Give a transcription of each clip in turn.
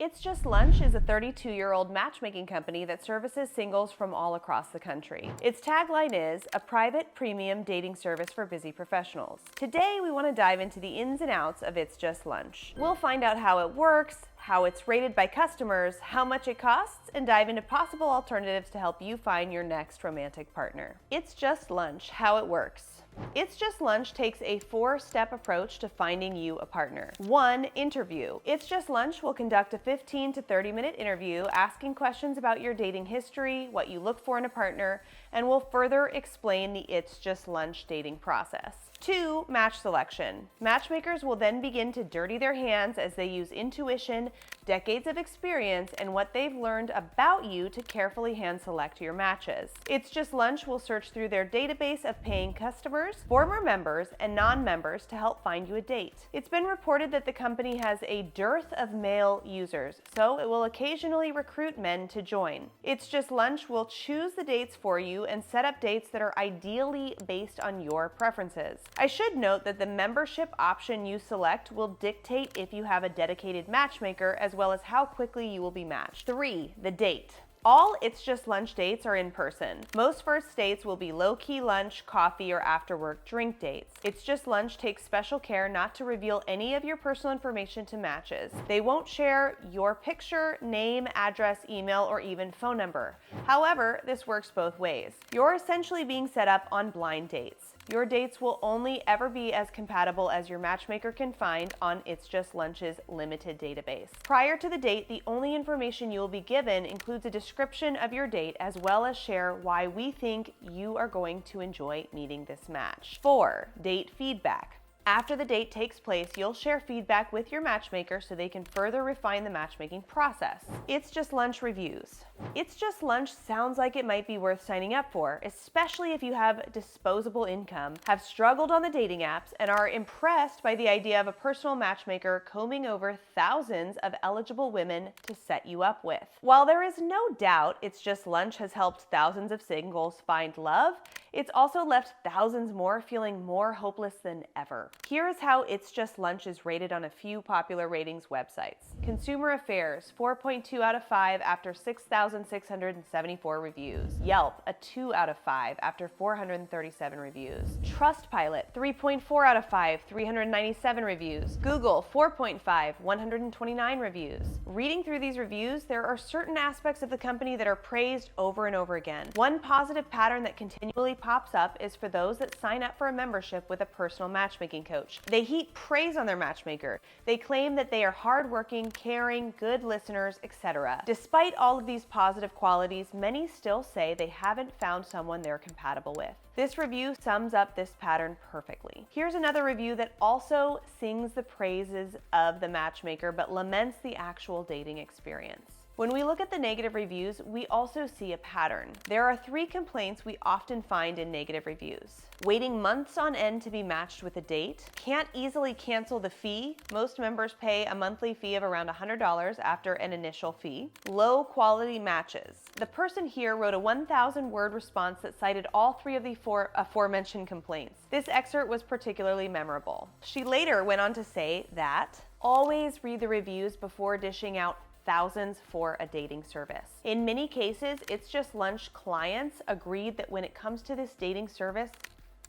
It's Just Lunch is a 32-year-old matchmaking company that services singles from all across the country. Its tagline is, a private, premium dating service for busy professionals. Today, we want to dive into the ins and outs of It's Just Lunch. We'll find out how it works, how it's rated by customers, how much it costs, and dive into possible alternatives to help you find your next romantic partner. It's Just Lunch, how it works. It's Just Lunch takes a 4-step approach to finding you a partner. 1. Interview. It's Just Lunch will conduct a 15 to 30-minute interview asking questions about your dating history, what you look for in a partner, and will further explain the It's Just Lunch dating process. 2. Match selection. Matchmakers will then begin to dirty their hands as they use intuition, decades of experience, and what they've learned about you to carefully hand select your matches. It's Just Lunch will search through their database of paying customers, former members, and non-members to help find you a date. It's been reported that the company has a dearth of male users, so it will occasionally recruit men to join. It's Just Lunch will choose the dates for you and set up dates that are ideally based on your preferences. I should note that the membership option you select will dictate if you have a dedicated matchmaker as well as how quickly you will be matched. 3. The date. All It's Just Lunch dates are in person. Most first dates will be low-key lunch, coffee, or after-work drink dates. It's Just Lunch takes special care not to reveal any of your personal information to matches. They won't share your picture, name, address, email, or even phone number. However, this works both ways. You're essentially being set up on blind dates. Your dates will only ever be as compatible as your matchmaker can find on It's Just Lunch's limited database. Prior to the date, the only information you will be given includes a description of your date as well as share why we think you are going to enjoy meeting this match. 4. Date feedback. After the date takes place, you'll share feedback with your matchmaker so they can further refine the matchmaking process. It's Just Lunch reviews. It's Just Lunch sounds like it might be worth signing up for, especially if you have disposable income, have struggled on the dating apps, and are impressed by the idea of a personal matchmaker combing over thousands of eligible women to set you up with. While there is no doubt It's Just Lunch has helped thousands of singles find love, it's also left thousands more feeling more hopeless than ever. Here is how It's Just Lunch is rated on a few popular ratings websites. Consumer Affairs, 4.2 out of 5 after 6,674 reviews. Yelp, a 2 out of 5 after 437 reviews. Trustpilot, 3.4 out of 5, 397 reviews. Google, 4.5, 129 reviews. Reading through these reviews, there are certain aspects of the company that are praised over and over again. One positive pattern that continually pops up is for those that sign up for a membership with a personal matchmaking coach. They heap praise on their matchmaker. They claim that they are hardworking, caring, good listeners, etc. Despite all of these positive qualities, many still say they haven't found someone they're compatible with. This review sums up this pattern perfectly. Here's another review that also sings the praises of the matchmaker but laments the actual dating experience. When we look at the negative reviews, we also see a pattern. There are 3 complaints we often find in negative reviews. Waiting months on end to be matched with a date. Can't easily cancel the fee. Most members pay a monthly fee of around $100 after an initial fee. Low quality matches. The person here wrote a 1,000-word response that cited all 3 of the aforementioned complaints. This excerpt was particularly memorable. She later went on to say that, always read the reviews before dishing out thousands for a dating service. In many cases, It's Just Lunch clients agreed that when it comes to this dating service,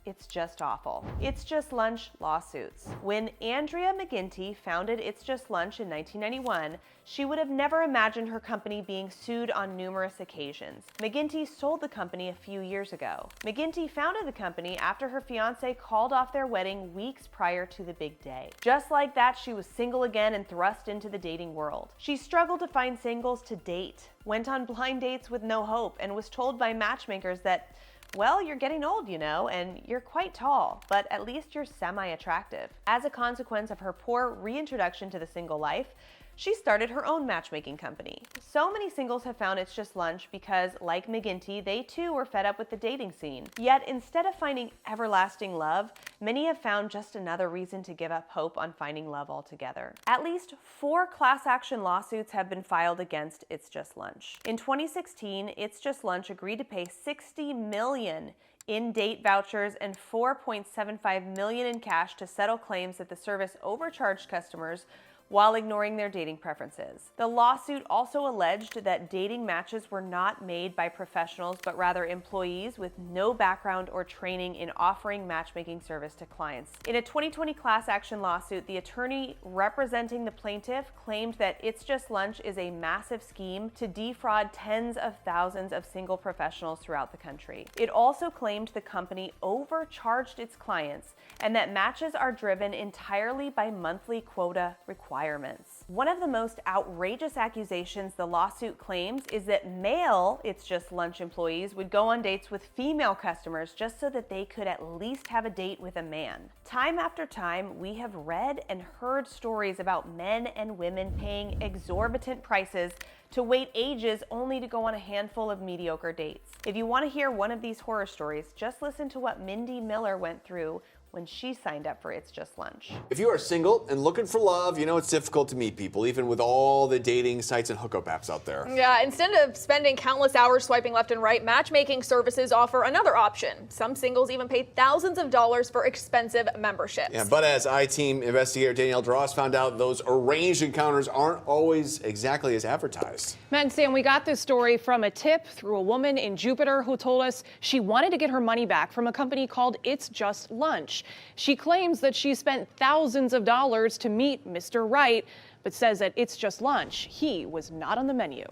it's just awful. It's Just Lunch lawsuits. When Andrea McGinty founded It's Just Lunch in 1991, she would have never imagined her company being sued on numerous occasions. McGinty sold the company a few years ago. McGinty founded the company after her fiancé called off their wedding weeks prior to the big day. Just like that, she was single again and thrust into the dating world. She struggled to find singles to date, went on blind dates with no hope, and was told by matchmakers that, well, you're getting old, you know, and you're quite tall, but at least you're semi-attractive. As a consequence of her poor reintroduction to the single life, she started her own matchmaking company. So many singles have found It's Just Lunch because, like McGinty, they too were fed up with the dating scene. Yet, instead of finding everlasting love, many have found just another reason to give up hope on finding love altogether. At least 4 class action lawsuits have been filed against It's Just Lunch. In 2016, It's Just Lunch agreed to pay $60 million in date vouchers and $4.75 million in cash to settle claims that the service overcharged customers while ignoring their dating preferences. The lawsuit also alleged that dating matches were not made by professionals, but rather employees with no background or training in offering matchmaking service to clients. In a 2020 class action lawsuit, the attorney representing the plaintiff claimed that It's Just Lunch is a massive scheme to defraud tens of thousands of single professionals throughout the country. It also claimed the company overcharged its clients and that matches are driven entirely by monthly quota requirements. One of the most outrageous accusations the lawsuit claims is that male It's Just Lunch employees would go on dates with female customers just so that they could at least have a date with a man. Time after time, we have read and heard stories about men and women paying exorbitant prices to wait ages only to go on a handful of mediocre dates. If you want to hear one of these horror stories, just listen to what Mindy Miller went through when she signed up for It's Just Lunch. If you are single and looking for love, you know it's difficult to meet people, even with all the dating sites and hookup apps out there. Yeah, instead of spending countless hours swiping left and right, matchmaking services offer another option. Some singles even pay thousands of dollars for expensive memberships. Yeah, but as I-Team investigator Danielle Dross found out, those arranged encounters aren't always exactly as advertised. Matt and Sam, we got this story from a tip through a woman in Jupiter who told us she wanted to get her money back from a company called It's Just Lunch. She claims that she spent thousands of dollars to meet Mr. Right, but says that It's Just Lunch, he was not on the menu.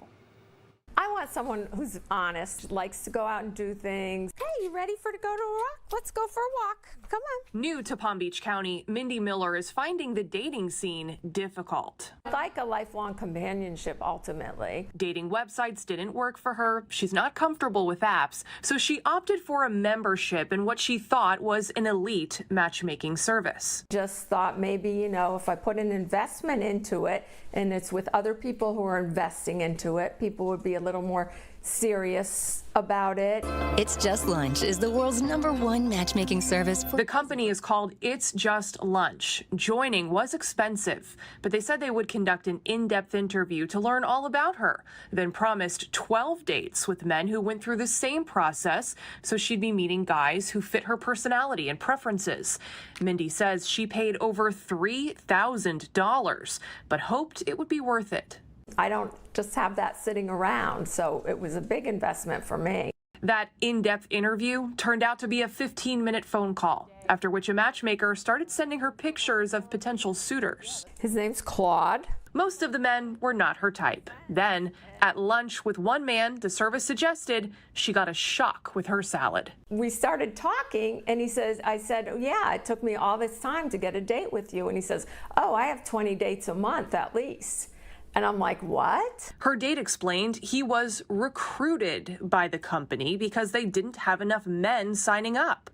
I want someone who's honest, likes to go out and do things. Hey, you ready to go to a walk? Let's go for a walk. Come on. New to Palm Beach County, Mindy Miller is finding the dating scene difficult. Like a lifelong companionship, ultimately. Dating websites didn't work for her. She's not comfortable with apps, so she opted for a membership in what she thought was an elite matchmaking service. Just thought maybe, if I put an investment into it and it's with other people who are investing into it, people would be a little more serious about it. It's Just Lunch is the world's #1 matchmaking service. The company is called It's Just Lunch. Joining was expensive, but they said they would conduct an in-depth interview to learn all about her, then promised 12 dates with men who went through the same process, so she'd be meeting guys who fit her personality and preferences. Mindy says she paid over $3,000, but hoped it would be worth it. I don't just have that sitting around, so it was a big investment for me. That in-depth interview turned out to be a 15-minute phone call, after which a matchmaker started sending her pictures of potential suitors. His name's Claude. Most of the men were not her type. Then, at lunch with one man the service suggested, she got a shock with her salad. We started talking, and I said, yeah, it took me all this time to get a date with you. And he says, oh, I have 20 dates a month at least. And I'm like, what? Her date explained he was recruited by the company because they didn't have enough men signing up.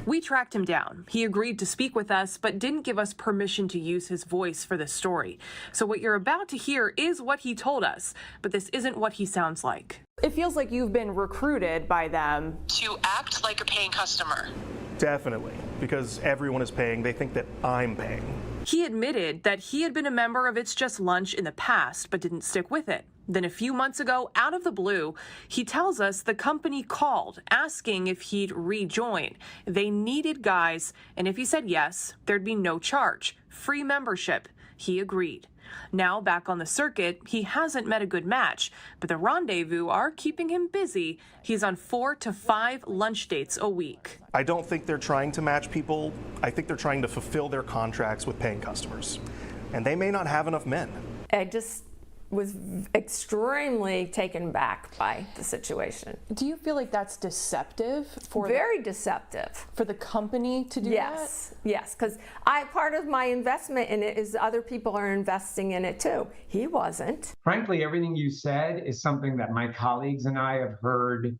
We tracked him down. He agreed to speak with us, but didn't give us permission to use his voice for this story. So what you're about to hear is what he told us, but this isn't what he sounds like. It feels like you've been recruited by them To act like a paying customer. Definitely, because everyone is paying. They think that I'm paying. He admitted that he had been a member of It's Just Lunch in the past, but didn't stick with it. Then a few months ago, out of the blue, he tells us the company called asking if he'd rejoin. They needed guys, and if he said yes, there'd be no charge. Free membership. He agreed. Now back on the circuit, he hasn't met a good match, but the rendezvous are keeping him busy. He's on 4 to 5 lunch dates a week. I don't think they're trying to match people. I think they're trying to fulfill their contracts with paying customers. And they may not have enough men. I just was extremely taken back by the situation. Do you feel like that's deceptive Very deceptive for the company to do that? Yes, because part of my investment in it is other people are investing in it too. He wasn't. Frankly, everything you said is something that my colleagues and I have heard,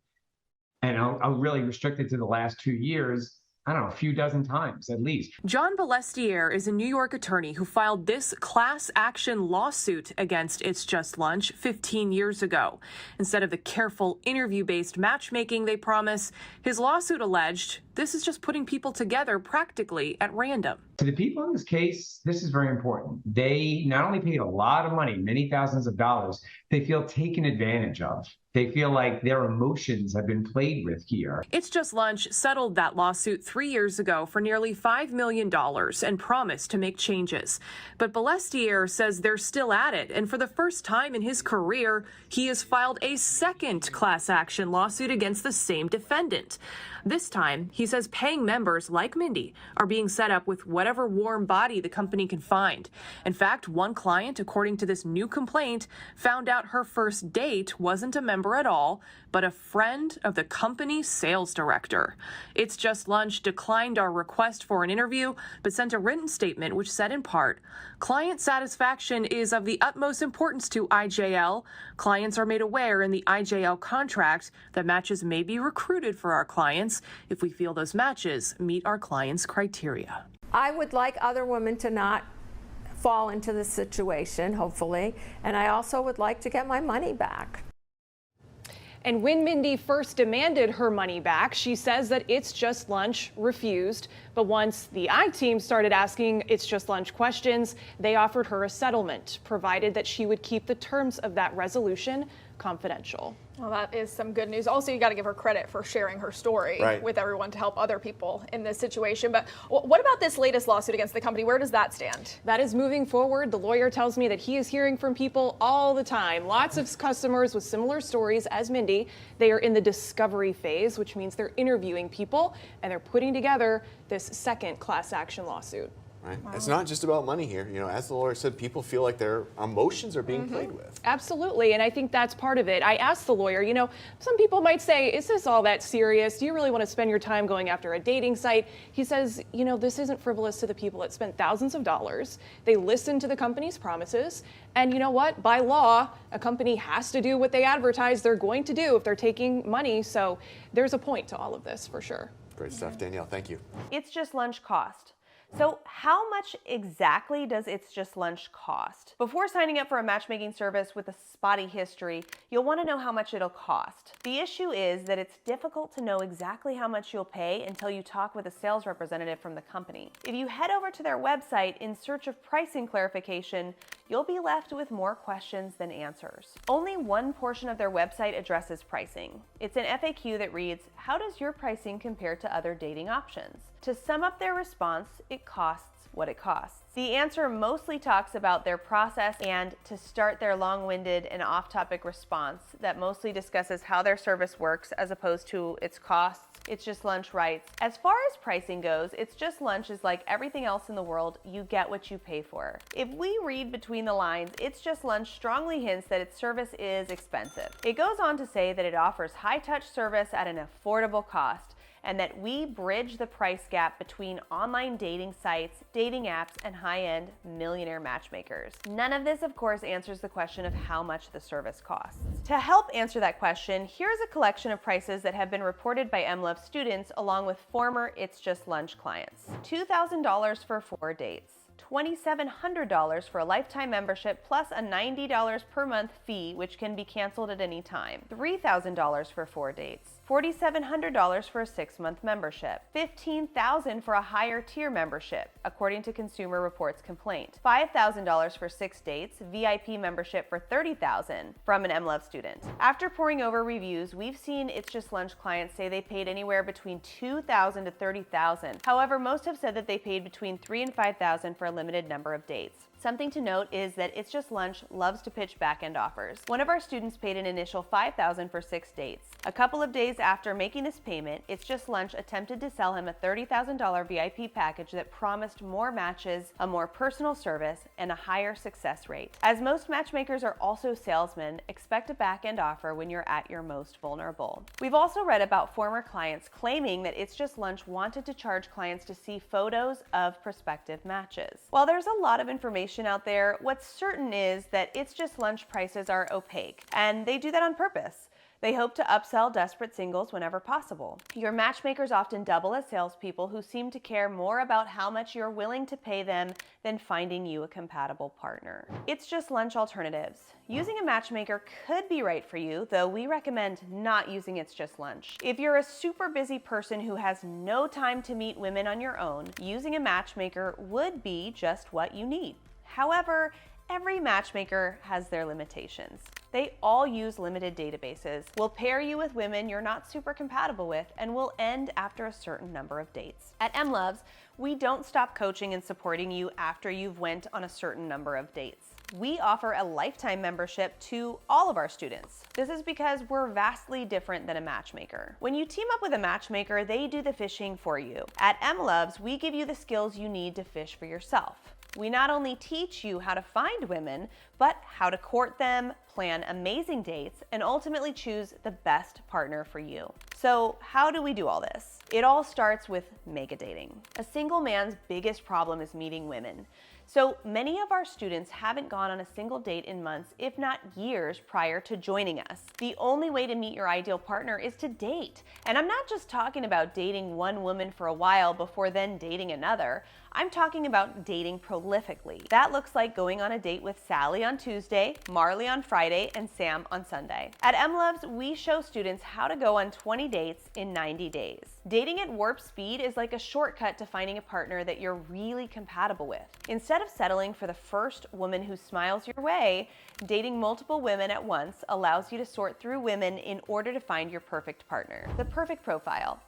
and I'll really restrict it to the last 2 years, I don't know, a few dozen times at least. John Balestier is a New York attorney who filed this class action lawsuit against It's Just Lunch 15 years ago. Instead of the careful interview-based matchmaking they promise, his lawsuit alleged this is just putting people together practically at random. To the people in this case, this is very important. They not only paid a lot of money, many thousands of dollars, they feel taken advantage of. They feel like their emotions have been played with here. It's Just Lunch settled that lawsuit 3 years ago for nearly $5 million and promised to make changes. But Balestier says they're still at it, and for the first time in his career, he has filed a second class action lawsuit against the same defendant. This time, he says paying members like Mindy are being set up with whatever warm body the company can find. In fact, one client, according to this new complaint, found out her first date wasn't a member at all, but a friend of the company's sales director. It's Just Lunch declined our request for an interview, but sent a written statement which said in part, client satisfaction is of the utmost importance to IJL. Clients are made aware in the IJL contract that matches may be recruited for our clients if we feel those matches meet our clients' criteria. I would like other women to not fall into this situation, hopefully, and I also would like to get my money back. And when Mindy first demanded her money back, she says that It's Just Lunch refused. But once the I-Team started asking It's Just Lunch questions, they offered her a settlement, provided that she would keep the terms of that resolution confidential. Well, that is some good news. Also, you got to give her credit for sharing her story with everyone to help other people in this situation. But what about this latest lawsuit against the company? Where does that stand? That is moving forward. The lawyer tells me that he is hearing from people all the time. Lots of customers with similar stories as Mindy. They are in the discovery phase, which means they're interviewing people and they're putting together this second class action lawsuit. Right. Wow. It's not just about money here. You know, as the lawyer said, people feel like their emotions are being played with. Absolutely, and I think that's part of it. I asked the lawyer, you know, some people might say, is this all that serious? Do you really want to spend your time going after a dating site? He says, you know, this isn't frivolous to the people that spent thousands of dollars. They listened to the company's promises, and you know what? By law, a company has to do what they advertise they're going to do if they're taking money, so there's a point to all of this for sure. Great stuff, Danielle. Thank you. It's Just Lunch cost. So how much exactly does It's Just Lunch cost? Before signing up for a matchmaking service with a spotty history, you'll want to know how much it'll cost. The issue is that it's difficult to know exactly how much you'll pay until you talk with a sales representative from the company. If you head over to their website in search of pricing clarification, you'll be left with more questions than answers. Only one portion of their website addresses pricing. It's an FAQ that reads, how does your pricing compare to other dating options? To sum up their response, it costs what it costs. The answer mostly talks about their process, and to start their long-winded and off-topic response that mostly discusses how their service works as opposed to its costs, It's Just Lunch writes, as far as pricing goes, It's Just Lunch is like everything else in the world, you get what you pay for. If we read between the lines, It's Just Lunch strongly hints that its service is expensive. It goes on to say that it offers high-touch service at an affordable cost, and that we bridge the price gap between online dating sites, dating apps, and high-end millionaire matchmakers. None of this, of course, answers the question of how much the service costs. To help answer that question, here's a collection of prices that have been reported by MLovz students along with former It's Just Lunch clients. $2,000 for 4 dates. $2,700 for a lifetime membership plus a $90 per month fee, which can be canceled at any time. $3,000 for 4 dates. $4,700 for a 6-month membership. $15,000 for a higher tier membership, according to Consumer Reports complaint. $5,000 for 6 dates, VIP membership for $30,000 from an MLovz student. After poring over reviews, we've seen It's Just Lunch clients say they paid anywhere between $2,000 to $30,000. However, most have said that they paid between $3,000 and $5,000 for a limited number of dates. Something to note is that It's Just Lunch loves to pitch back-end offers. One of our students paid an initial $5,000 for 6 dates. A couple of days after making this payment, It's Just Lunch attempted to sell him a $30,000 VIP package that promised more matches, a more personal service, and a higher success rate. As most matchmakers are also salesmen, expect a back-end offer when you're at your most vulnerable. We've also read about former clients claiming that It's Just Lunch wanted to charge clients to see photos of prospective matches. While there's a lot of information out there, what's certain is that It's Just Lunch prices are opaque, and they do that on purpose. They hope to upsell desperate singles whenever possible. Your matchmakers often double as salespeople who seem to care more about how much you're willing to pay them than finding you a compatible partner. It's Just Lunch alternatives. Using a matchmaker could be right for you, though we recommend not using It's Just Lunch. If you're a super busy person who has no time to meet women on your own, using a matchmaker would be just what you need. However, every matchmaker has their limitations. They all use limited databases, will pair you with women you're not super compatible with, and will end after a certain number of dates. At MLovz, we don't stop coaching and supporting you after you've went on a certain number of dates. We offer a lifetime membership to all of our students. This is because we're vastly different than a matchmaker. When you team up with a matchmaker, they do the fishing for you. At MLovz, we give you the skills you need to fish for yourself. We not only teach you how to find women, but how to court them, plan amazing dates, and ultimately choose the best partner for you. So how do we do all this? It all starts with mega dating. A single man's biggest problem is meeting women. So many of our students haven't gone on a single date in months, if not years, prior to joining us. The only way to meet your ideal partner is to date. And I'm not just talking about dating one woman for a while before then dating another. I'm talking about dating prolifically. That looks like going on a date with Sally on Tuesday, Marley on Friday, and Sam on Sunday. At MLovz, we show students how to go on 20 dates in 90 days. Dating at warp speed is like a shortcut to finding a partner that you're really compatible with. Instead of settling for the first woman who smiles your way, dating multiple women at once allows you to sort through women in order to find your perfect partner. The perfect profile.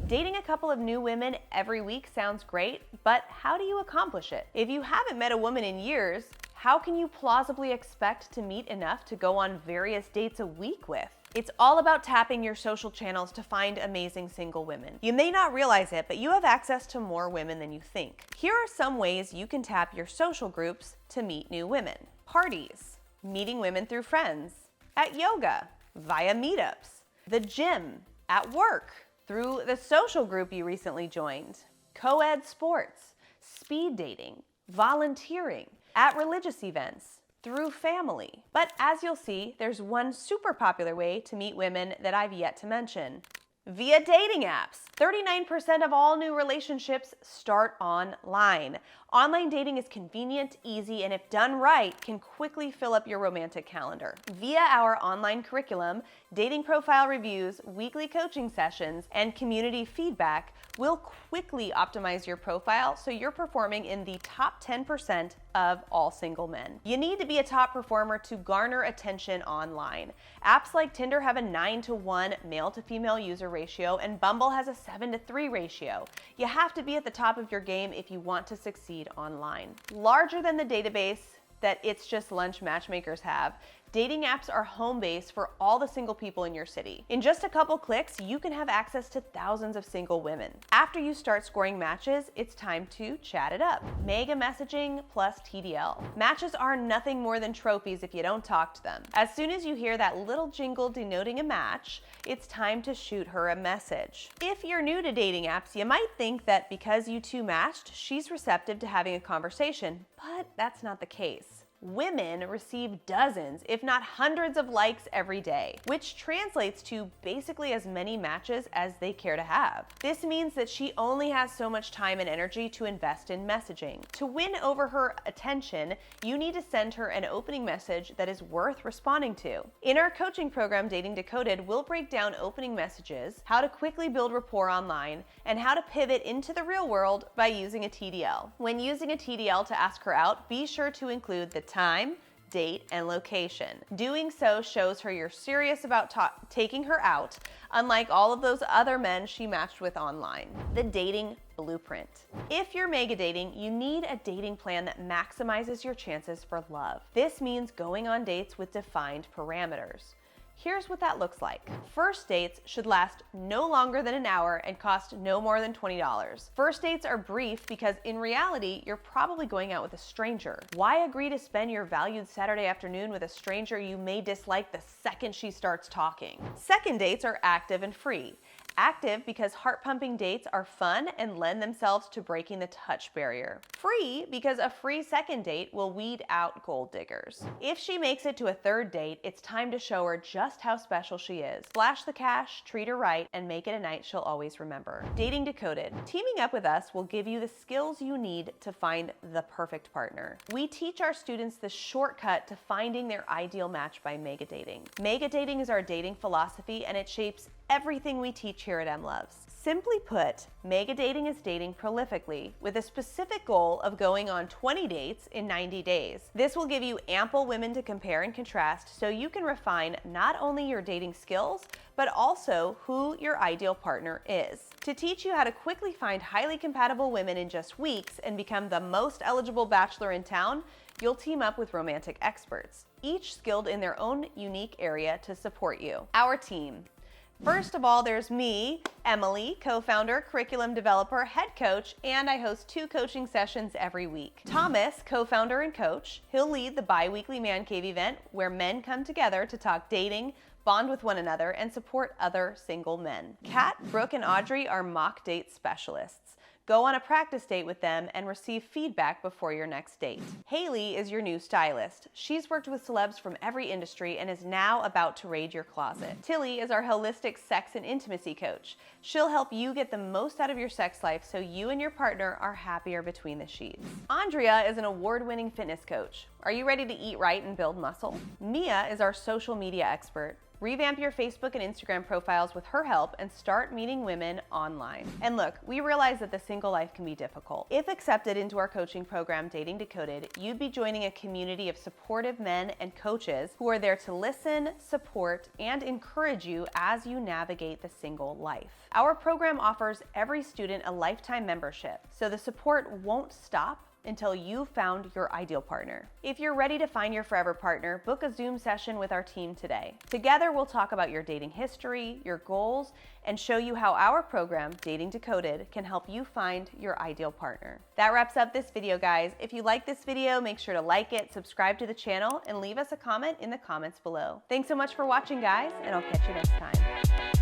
Dating a couple of new women every week sounds great, but how do you accomplish it? If you haven't met a woman in years, how can you plausibly expect to meet enough to go on various dates a week with? It's all about tapping your social channels to find amazing single women. You may not realize it, but you have access to more women than you think. Here are some ways you can tap your social groups to meet new women. Parties, meeting women through friends, at yoga, via meetups, the gym, at work, through the social group you recently joined, co-ed sports, speed dating, volunteering, at religious events, through family. But as you'll see, there's one super popular way to meet women that I've yet to mention. Via dating apps. 39% of all new relationships start online. Online dating is convenient, easy, and if done right, can quickly fill up your romantic calendar. Via our online curriculum, dating profile reviews, weekly coaching sessions, and community feedback, we'll quickly optimize your profile so you're performing in the top 10% of all single men. You need to be a top performer to garner attention online. Apps like Tinder have a 9-to-1 male to female user ratio, and Bumble has a 7-to-3 ratio. You have to be at the top of your game if you want to succeed online. Larger than the database that It's Just Lunch matchmakers have, dating apps are home base for all the single people in your city. In just a couple clicks, you can have access to thousands of single women. After you start scoring matches, it's time to chat it up. Mega messaging plus TDL. Matches are nothing more than trophies if you don't talk to them. As soon as you hear that little jingle denoting a match, it's time to shoot her a message. If you're new to dating apps, you might think that because you two matched, she's receptive to having a conversation, but that's not the case. Women receive dozens, if not hundreds of likes every day, which translates to basically as many matches as they care to have. This means that she only has so much time and energy to invest in messaging. To win over her attention, you need to send her an opening message that is worth responding to. In our coaching program, Dating Decoded, we'll break down opening messages, how to quickly build rapport online, and how to pivot into the real world by using a TDL. When using a TDL to ask her out, be sure to include the time, date, and location. Doing so shows her you're serious about taking her out, unlike all of those other men she matched with online. The dating blueprint. If you're mega dating, you need a dating plan that maximizes your chances for love. This means going on dates with defined parameters. Here's what that looks like. First dates should last no longer than an hour and cost no more than $20. First dates are brief because in reality, you're probably going out with a stranger. Why agree to spend your valued Saturday afternoon with a stranger you may dislike the second she starts talking? Second dates are active and free. Active because heart-pumping dates are fun and lend themselves to breaking the touch barrier. Free because a free second date will weed out gold diggers. If she makes it to a third date, it's time to show her just how special she is. Flash the cash, treat her right, and make it a night she'll always remember. Dating Decoded. Teaming up with us will give you the skills you need to find the perfect partner. We teach our students the shortcut to finding their ideal match by mega dating. Mega dating is our dating philosophy, and it shapes everything we teach here at MLovz. Simply put, mega dating is dating prolifically with a specific goal of going on 20 dates in 90 days. This will give you ample women to compare and contrast so you can refine not only your dating skills, but also who your ideal partner is. To teach you how to quickly find highly compatible women in just weeks and become the most eligible bachelor in town, you'll team up with romantic experts, each skilled in their own unique area to support you. Our team. First of all, there's me, Emily, co-founder, curriculum developer, head coach, and I host 2 coaching sessions every week. Thomas, co-founder and coach, he'll lead the bi-weekly Man Cave event where men come together to talk dating, bond with one another, and support other single men. Kat, Brooke, and Audrey are mock date specialists. Go on a practice date with them and receive feedback before your next date. Haley is your new stylist. She's worked with celebs from every industry and is now about to raid your closet. Tilly is our holistic sex and intimacy coach. She'll help you get the most out of your sex life so you and your partner are happier between the sheets. Andrea is an award-winning fitness coach. Are you ready to eat right and build muscle? Mia is our social media expert. Revamp your Facebook and Instagram profiles with her help and start meeting women online. And look, we realize that the single life can be difficult. If accepted into our coaching program, Dating Decoded, you'd be joining a community of supportive men and coaches who are there to listen, support, and encourage you as you navigate the single life. Our program offers every student a lifetime membership, so the support won't stop until you've found your ideal partner. If you're ready to find your forever partner, book a Zoom session with our team today. Together, we'll talk about your dating history, your goals, and show you how our program, Dating Decoded, can help you find your ideal partner. That wraps up this video, guys. If you like this video, make sure to like it, subscribe to the channel, and leave us a comment in the comments below. Thanks so much for watching, guys, and I'll catch you next time.